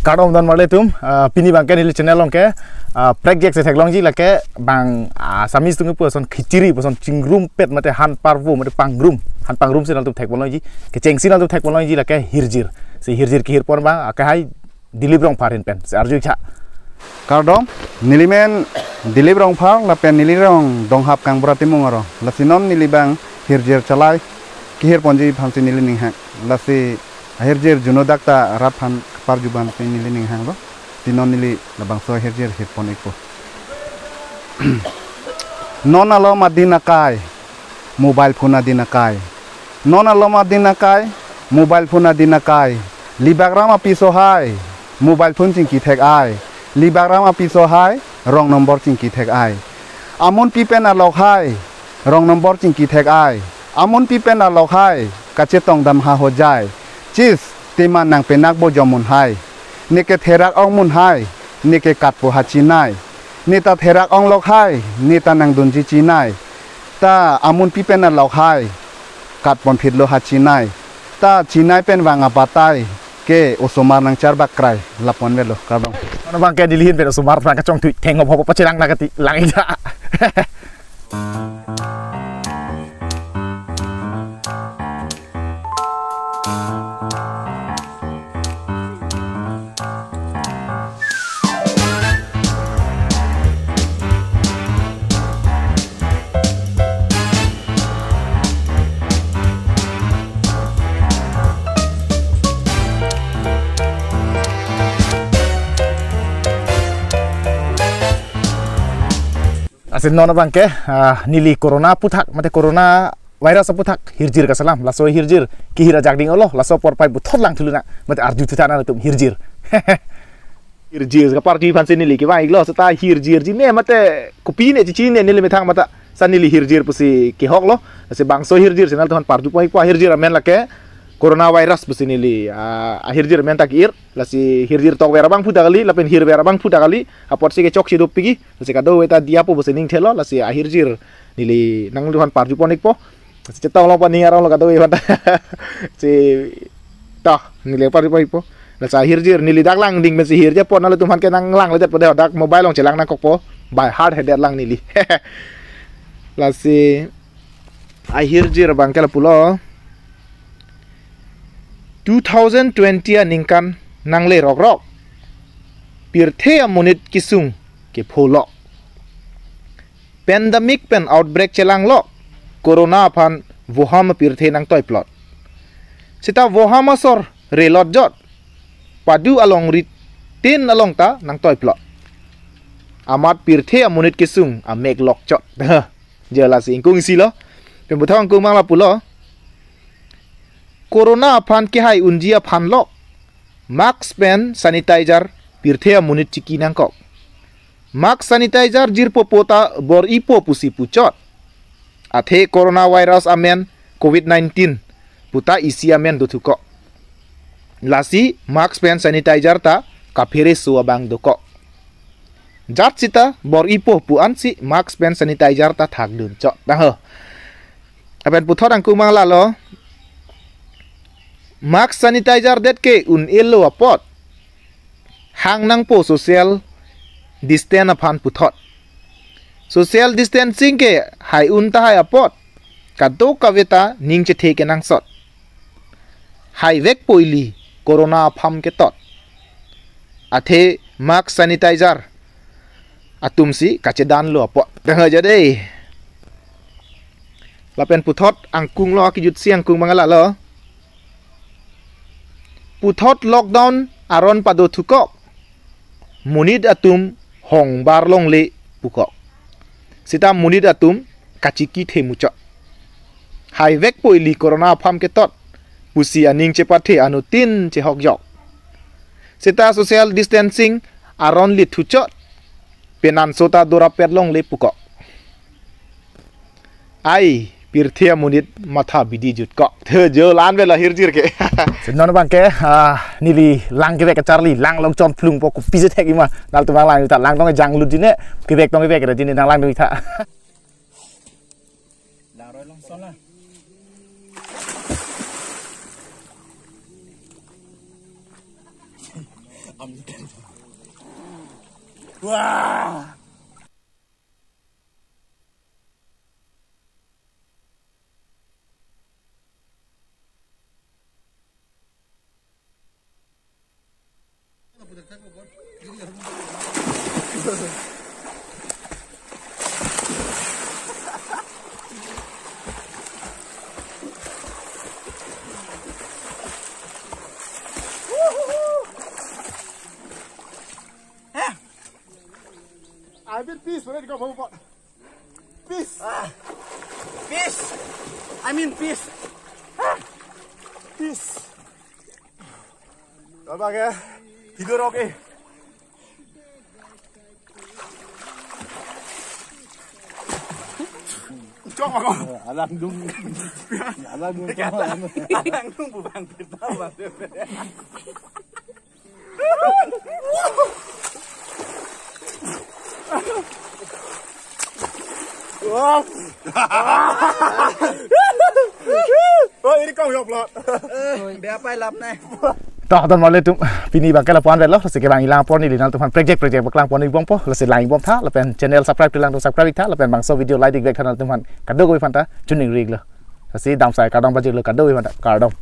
Kadang dan malah tum pini bangke nili channel long ke project se theklong ji lake bang samis tungu person khichiri person chingrum pet mate han parvo mate pangrum se nal tum technology ke chengsi nal tum technology lake hirjir se hirjir ki hirpon bang akai delibrong parin pen se arju cha Kadang nilimen delibrong par la pen nilirong donghap kang berarti mungaro la sinon nilibang hirjir chalai ki hirpon ji phamsi nilining hang la si hirjir juno dakta raphan parjuban pe nilining hang lo tinon nili labang so hirjir hirpon iko non alo madinakai mobile phone adinakai non alo madinakai mobile phone adinakai libagrama piso hai mobile phone chingki thek ai libagrama piso hai wrong number chingki thek ai amon pipen alok hai wrong number chingki thek ai amon pipen alok hai kachetong dam ha ho jai chis tema nang penak bo jomun hai neke therak ong mun hai neke katpo hachinai neta therak ong lok hai neta nang dunji chinai ta amun pipen alok hai katpon phitlo hachinai ta chinai pen wanga patai ke osomar nang char bakrai lapon velo kadang ono bangke dilihin pe sumar bangke chong tu thengop hop pachilang nakati lang ida asin nona bangke nili corona puthak mate corona virus puthak hirjir ka salam laso hirjir ki hira jagding Allah laso por pai buthot lang thuluna mate arju thana tum hirjir hirjir ka parti fanse nili ki vai glo sta hirjir ji ne mate kopi ne chi ne nili methang mata sanili hirjir pusi ki hok lo se bangso hirjir senal tuhan parju pai pa hirjir amen lake corona virus pusi nili hirjir men tak ir lasi hirjir tok vera bang puta kali lapen hir vera bang puta kali apot se ke chok sidop pigi lasi kado eta dia po pusi ning thelo lasi hirjir nili nang tuhan parju ponik po lasi cetong lo paning arong lo kado e pata si tah nili parju pai po lasi hirjir nili dak lang ding mesi hirjir po nalo tuhan ke nang lang ledet pada dak mobile long celang nang kokpo by hard header lang nili lasi hirjir bangkel pulo 2020 ningkan nangle rok pirthe amunit kisung ke pholo pandemic pen outbreak chelang lo corona phan wuhan pirthe nang toy plot sita wuhan sor relot jot padu along rit tin along ta nang toy plot amat pirthe amunit kisung a mek lok jot jela singkung silo pembuthang kung mang la pulo corona phan ke hai unjia phan lok mask pen sanitizer pirthea munit chiki nangkok mask sanitizer jirpo pota bor ipo pusi puchot athe corona virus amen covid-19 puta isi amen dotuko lasi mask pen sanitizer ta kaphere suabang doko jat sita bor ipo pu ansi mask pen sanitizer ta thak dun chot dang ho aben puthor angku mangla lo mask sanitizer det ke un elo apot hang nang po social distance aphan puthot social distancing ke hai un ta hai apot kado kaveta ning che the ke nang sot hai vek poili corona pham ke tot athe mask sanitizer atumsi kache dan lo apot dang ja dei lapen puthot angkung lo ki jut siang kung mangala lo puthot lockdown aron pado thukok munid atum hong barlong le pukok sita munid atum kachiki themucha hai vek poili corona pham ke tot pusi aning che pathe anu tin che hok jok sita social distancing aron li thuchot penan sota dora petlong le pukok ai pirthia munit matha bidi jut ko the jo lan vela hirjir ke non bangke nili lang ke ke charli lang long chon plung po ku pizet hek ima dal tu lang ta lang tong jang lut dine ke vek tong ke vek dine nang lang du ta lang roi long son la Wah. I will peace, ready to go home. Peace. Peace. I mean peace. Peace. Coba ya, tidur oke. Cok ako. Alang dung. Alang dung. Alang dung bubang pertama. Wow. Oh, ini kau yok lot. Biar apa lap nih? Toh tuan malah tu pini bangkai lapuan belo, sekarang bang ilang pon ni linal tuan project baklang pon ni bong po, lepas lain bom tha, lepas channel subscribe tulang tu subscribe tha, lepas bangsa video like dik kanal tuan, kado kau fanta, juning rig lo, lepas dam saya kadang baju lo kado kau fanta, kadang.